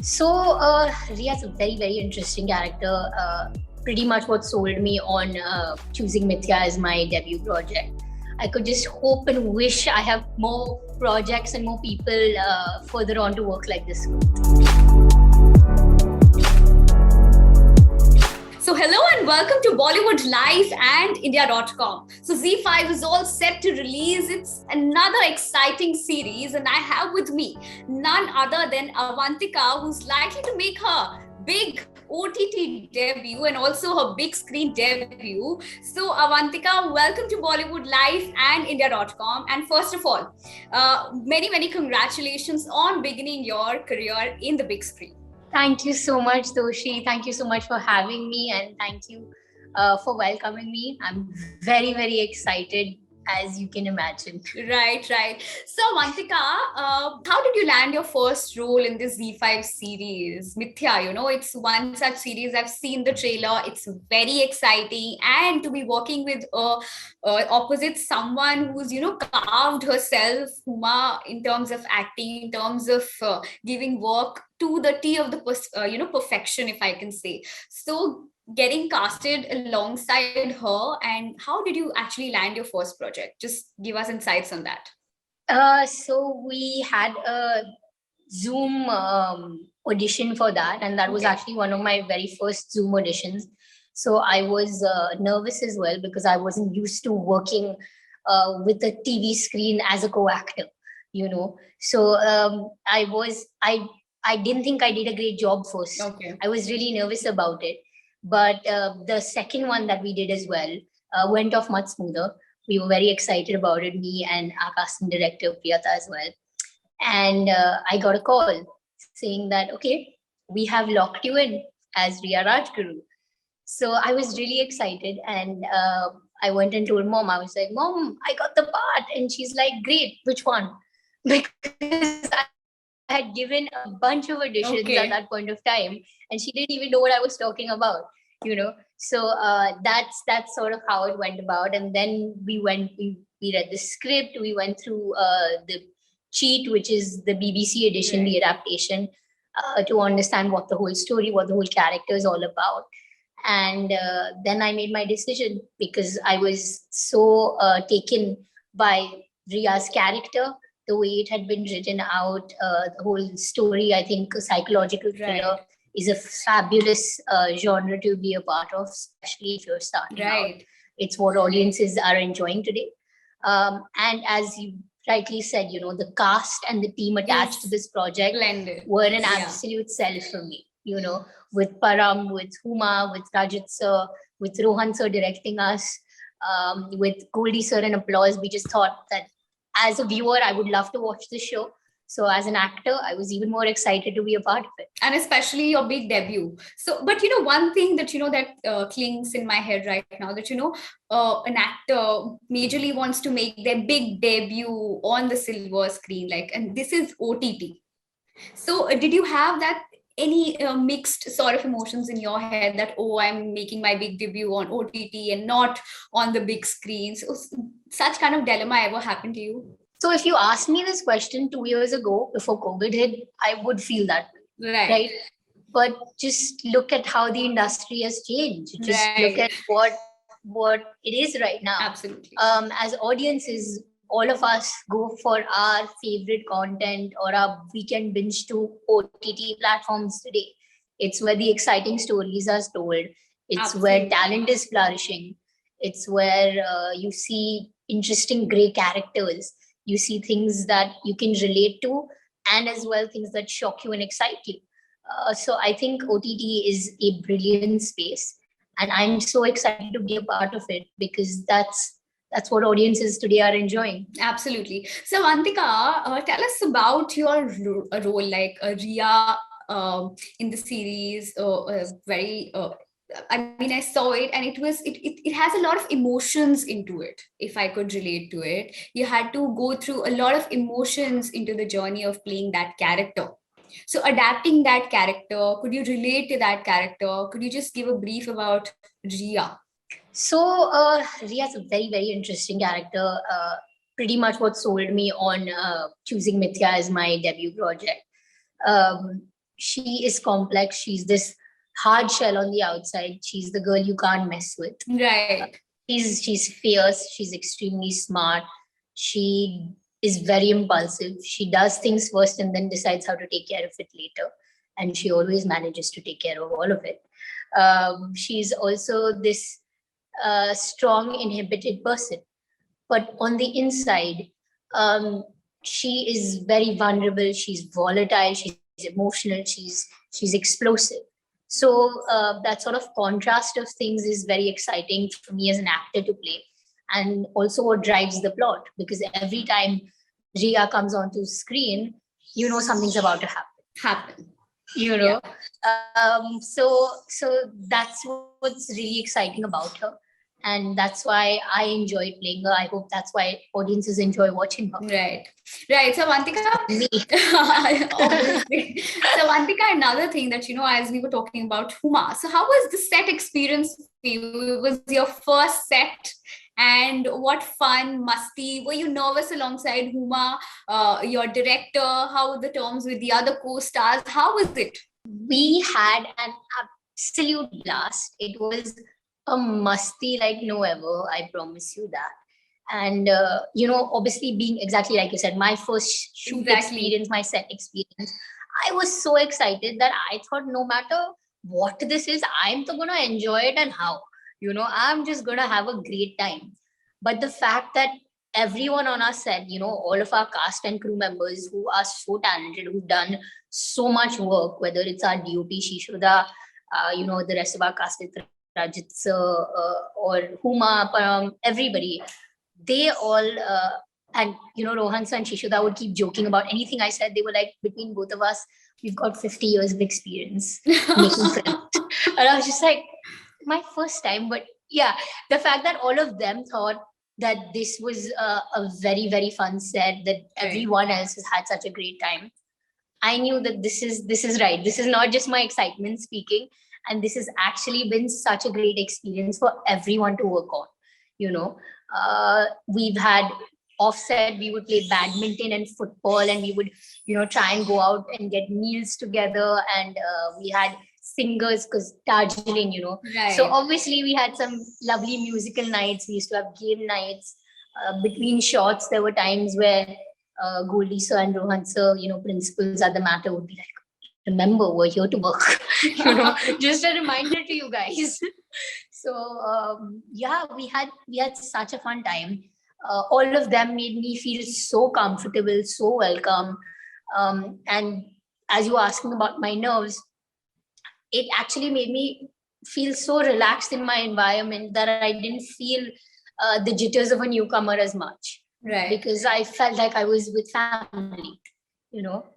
So, Ria's a very, very interesting character. Pretty much what sold me on choosing Mithya as my debut project. I could just hope and wish I have more projects and more people further on to work like this. So hello and welcome to Bollywood Live and India.com. So Zee5 is all set to release its another exciting series, and I have with me none other than Avantika, who's likely to make her big OTT debut and also her big screen debut. So Avantika, welcome to Bollywood Live and India.com. And first of all, many congratulations on beginning your career in the big screen. Thank you so much, Doshi. Thank you so much for having me, and thank you for welcoming me. I'm very, very excited, as you can imagine. Right. So, Avantika, how did you land your first role in this Zee5 series, Mithya? It's one such series. I've seen the trailer. It's very exciting, and to be working with opposite someone who's carved herself, Huma, in terms of acting, in terms of giving work to the T of the perfection, if I can say. So getting casted alongside her, and how did you actually land your first project? Just give us insights on that. So we had a Zoom audition for that, and that was actually one of my very first Zoom auditions. So I was nervous as well because I wasn't used to working with a TV screen as a co-actor, So I didn't think I did a great job first. I was really nervous about it. But the second one that we did as well went off much smoother. We were very excited about it, me and our casting director, Priyata, as well. And I got a call saying that, okay, we have locked you in as Riya Rajguru. So I was really excited, and I went and told Mom. I was like, Mom, I got the part. And she's like, great, which one? Because I had given a bunch of auditions at that point of time, and she didn't even know what I was talking about, So that's sort of how it went about. And then we read the script, we went through the Cheat, which is the BBC edition, the adaptation, to understand what the whole story, what the whole character is all about. And then I made my decision because I was so taken by Riya's character, the way it had been written out, the whole story. I think a psychological thriller is a fabulous genre to be a part of, especially if you're starting out. It's what audiences are enjoying today. And as you rightly said, the cast and the team attached to this project were an absolute sell for me, with Param, with Huma, with Rajit sir, with Rohan sir directing us, with Goldie sir and applause. We just thought that as a viewer, I would love to watch this show. So as an actor, I was even more excited to be a part of it. And especially your big debut. So, but one thing that, that clings in my head right now, that, an actor majorly wants to make their big debut on the silver screen, and this is OTT. So did you have that any mixed sort of emotions in your head that, oh, I'm making my big debut on OTT and not on the big screen? So such kind of dilemma ever happened to you? So if you asked me this question 2 years ago, before COVID hit, I would feel that way, right? But just look at how the industry has changed. Just look at what it is right now. Absolutely. As audiences, all of us go for our favorite content or our weekend binge to OTT platforms today. It's where the exciting stories are told. It's where talent is flourishing. It's where you see interesting grey characters. You see things that you can relate to, and as well things that shock you and excite you. So I think OTT is a brilliant space, and I'm so excited to be a part of it because that's what audiences today are enjoying. Absolutely. So Avantika, tell us about your role, like Riya in the series. I saw it, and it has a lot of emotions into it. If I could relate to it, you had to go through a lot of emotions into the journey of playing that character. So adapting that character, could you relate to that character? Could you just give a brief about Riya? So Riya is a very, very interesting character. Pretty much what sold me on choosing Mithya as my debut project. she is complex. She's this hard shell on the outside. She's the girl you can't mess with. Right. She's fierce. She's extremely smart. She is very impulsive. She does things first and then decides how to take care of it later. And she always manages to take care of all of it. She's also this strong, inhibited person. But on the inside, she is very vulnerable. She's volatile. She's emotional. She's explosive. So that sort of contrast of things is very exciting for me as an actor to play, and also what drives the plot, because every time Ria comes onto screen, you know something's about to happen. You know, so that's what's really exciting about her. And that's why I enjoyed playing her. I hope that's why audiences enjoy watching her. Right. So Avantika, obviously. So Avantika, another thing that, as we were talking about Huma, so how was the set experience for you? It was your first set, and what fun, musty, were you nervous alongside Huma, your director? How were the terms with the other co-stars? How was it? We had an absolute blast. It was a musty like no ever, I promise you that. And obviously being exactly like you said, my first shoot experience, my set experience, I was so excited that I thought no matter what this is, I'm gonna enjoy it. And how, I'm just gonna have a great time. But the fact that everyone on our set, all of our cast and crew members who are so talented, who've done so much work, whether it's our DOP Shishuda, the rest of our cast, Rajit or Huma, everybody, they all, and Rohan and Shishuda would keep joking about anything I said. They were like, between both of us, we've got 50 years of experience making films. And I was just like, my first time. But yeah, the fact that all of them thought that this was a very, very fun set, that everyone else has had such a great time, I knew that this is right. This is not just my excitement speaking. And this has actually been such a great experience for everyone to work on. We've had offset, we would play badminton and football, and we would, try and go out and get meals together. And we had singers, because Darjeeling, Right. So obviously we had some lovely musical nights. We used to have game nights. Between shots, there were times where Goldie sir and Rohan sir, principals at the matter, would be like, remember, we're here to work. Just a reminder to you guys. So we had such a fun time. All of them made me feel so comfortable, so welcome. And as you were asking about my nerves, it actually made me feel so relaxed in my environment that I didn't feel the jitters of a newcomer as much. Right. Because I felt like I was with family.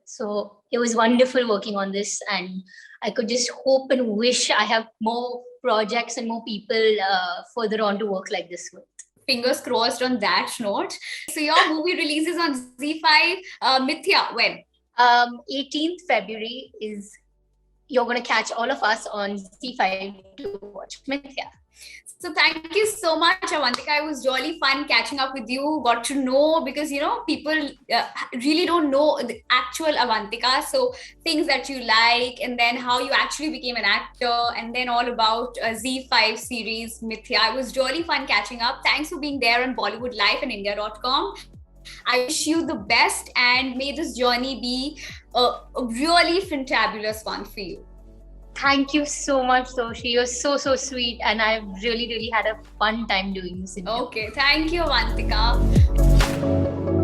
So it was wonderful working on this, and I could just hope and wish I have more projects and more people further on to work like this with. Fingers crossed on that note. So your movie releases on Zee5, Mithya, when? 18th February you're going to catch all of us on Zee5 to watch Mithya. So thank you so much, Avantika. It was really fun catching up with you. Got to know, because people really don't know the actual Avantika. So things that you like, and then how you actually became an actor, and then all about Zee5 series Mithya. It was really fun catching up. Thanks for being there on Bollywood Live and India.com. I wish you the best, and may this journey be a really fantabulous one for you. Thank you so much, Soshi. You're so sweet, and I've really, really had a fun time doing this. Okay, thank you, Avantika.